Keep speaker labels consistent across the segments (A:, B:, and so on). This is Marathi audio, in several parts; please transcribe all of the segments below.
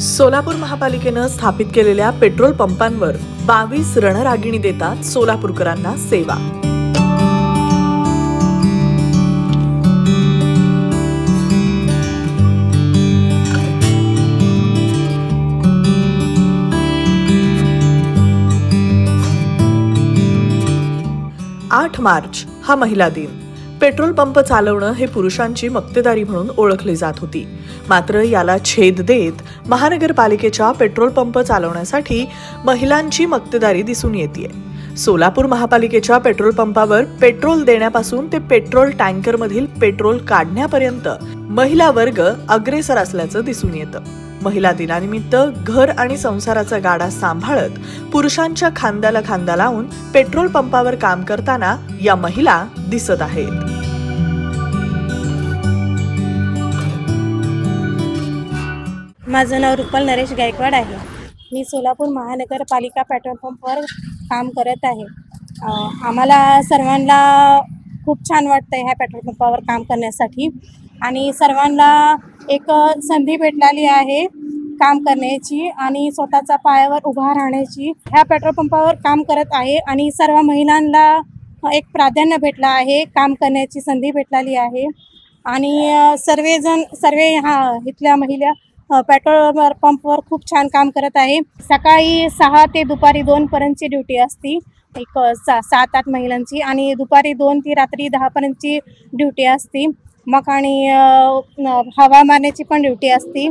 A: सोलापूर महापालिकेने स्थापित केलेल्या पेट्रोल पंपांवर 22 रणरागिणी देतात सोलापूरकरांना सेवा। आठ मार्च हा महिला दिन। पेट्रोल पंप चालवणं हे पुरुषांची मक्तेदारी म्हणून ओळखली जात होती, मात्र याला छेद देत महानगरपालिकेच्या पेट्रोल पंप चालवण्यासाठी महिलांची मक्तेदारी दिसून येते। सोलापूर महापालिकेच्या पेट्रोल पंपावर पेट्रोल देण्यापासून ते पेट्रोल टँकर मधील पेट्रोल काढण्यापर्यंत महिला वर्ग अग्रेसर असल्याचं दिसून येतं। महिला दिनानिमित्त घर आणि संसाराचा गाडा सांभाळत पुरुषांच्या खांद्याला खांदा लावून पेट्रोल पंपावर काम करताना या महिला दिसत आहेत।
B: माझं नाव रुपल नरेश गायकवाड आहे। मी सोलापूर महानगरपालिका पेट्रोल पंपवर काम करत आहे। आम्हाला सर्वांना खूप छान वाटतं ह्या पेट्रोल पंपावर काम करण्यासाठी आणि सर्वांना एक संधी भेटलेली आहे काम करण्याची आणि स्वतःच्या पायावर उभा राहण्याची। ह्या पेट्रोल पंपावर काम करत आहे आणि सर्व महिलांना एक प्राधान्य भेटला आहे, काम करण्याची संधी भेटलेली आहे आणि सर्व इथल्या महिला पेट्रोल पंपवर खूप छान काम करत आहे। सकाळी 6 ते दुपारी 2 पर्यंतची ड्युटी असती, एक 7-8 महिलांची, आणि दुपारी 2 ते रात्री 10 पर्यंतची ड्युटी असती। मग आणि हवा मारण्याची पण ड्युटी असती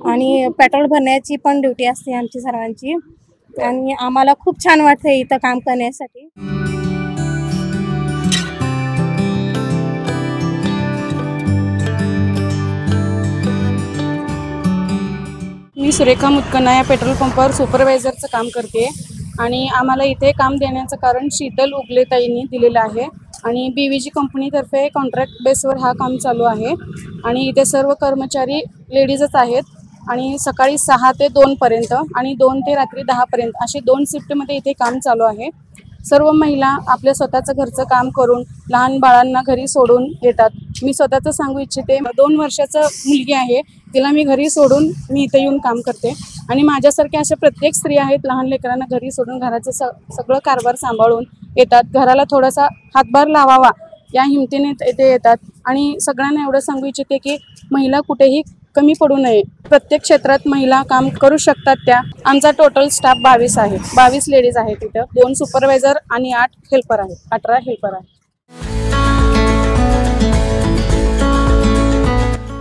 B: आणि पेट्रोल भरण्याची पण ड्युटी असते आमची सर्वांची, आणि आम्हाला खूप छान वाटते इथं काम करण्यासाठी।
C: मी सुरेखा मुतकना या पेट्रोल पंपावर सुपरवायझरचं काम करते आणि आम्हाला इथे काम देण्याचं कारण शीतल उगलेताईंनी दिलेलं आहे आणि BVG कंपनीतर्फे कॉन्ट्रॅक्ट बेसवर हा काम चालू आहे आणि इथे सर्व कर्मचारी लेडीजच आहेत आणि सकाळी 6 ते 2 पर्यंत आणि 2 ते रात्री 10 पर्यंत असे 2 शिफ्टमध्ये इथे काम चालू आहे। सर्व महिला आपल्या स्वतःचं घरचं काम करून लहान बाळांना घरी सोडून येतात। मी स्वतःचं सांगू इच्छिते, 2 वर्षाचं मुलगी आहे, तिला मी घरी सोडून मी इथे येऊन काम करते आणि माझ्यासारख्या अशा प्रत्येक स्त्रिया आहेत, लहान लेकरांना घरी सोडून घराचं सगळं कारभार सांभाळून येतात, घराला थोडासा हातभार लावावा या हिमतीने इथे येतात आणि सगळ्यांना एवढं सांगू इच्छिते की महिला कुठेही कमी पडू नये। प्रत्येक क्षेत्रात महिला काम करू शकतात त्या। आमचा टोटल स्टाफ 22 आहे, 22 लेडीज आहेत तिथं, 2 सुपरवायझर आणि 8 हेल्पर आहेत, 18 हेल्पर आहेत।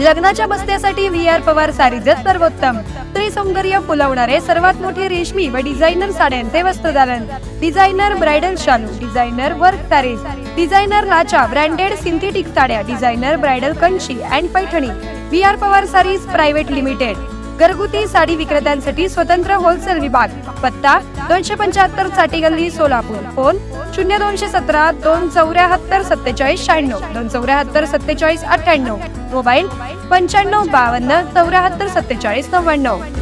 D: लग्नाच्या बस्त्यासाठी VR पवार सारीजच सर्वोत्तम। स्त्री सौंदर्य फुलवणारे सर्वात मोठे रेशमी व डिझायनर साड्यांचे वस्त्रदालन, डिझायनर ब्राइडल शालू, डिझायनर वर्क सारीज, डिझायनर लाचा, ब्रँडेड सिंथेटिक साड्या, designer bridal Kanchi and Paithani. VR Pawar saris private limited. घरगुती साडी विक्रेत्यांसाठी स्वतंत्र होलसेल विभाग। पत्ता 275 चाटी गल्ली सोलापूर। Phone 0217 274 47 96, 274 47 98, mobile 95 52 74 47 99।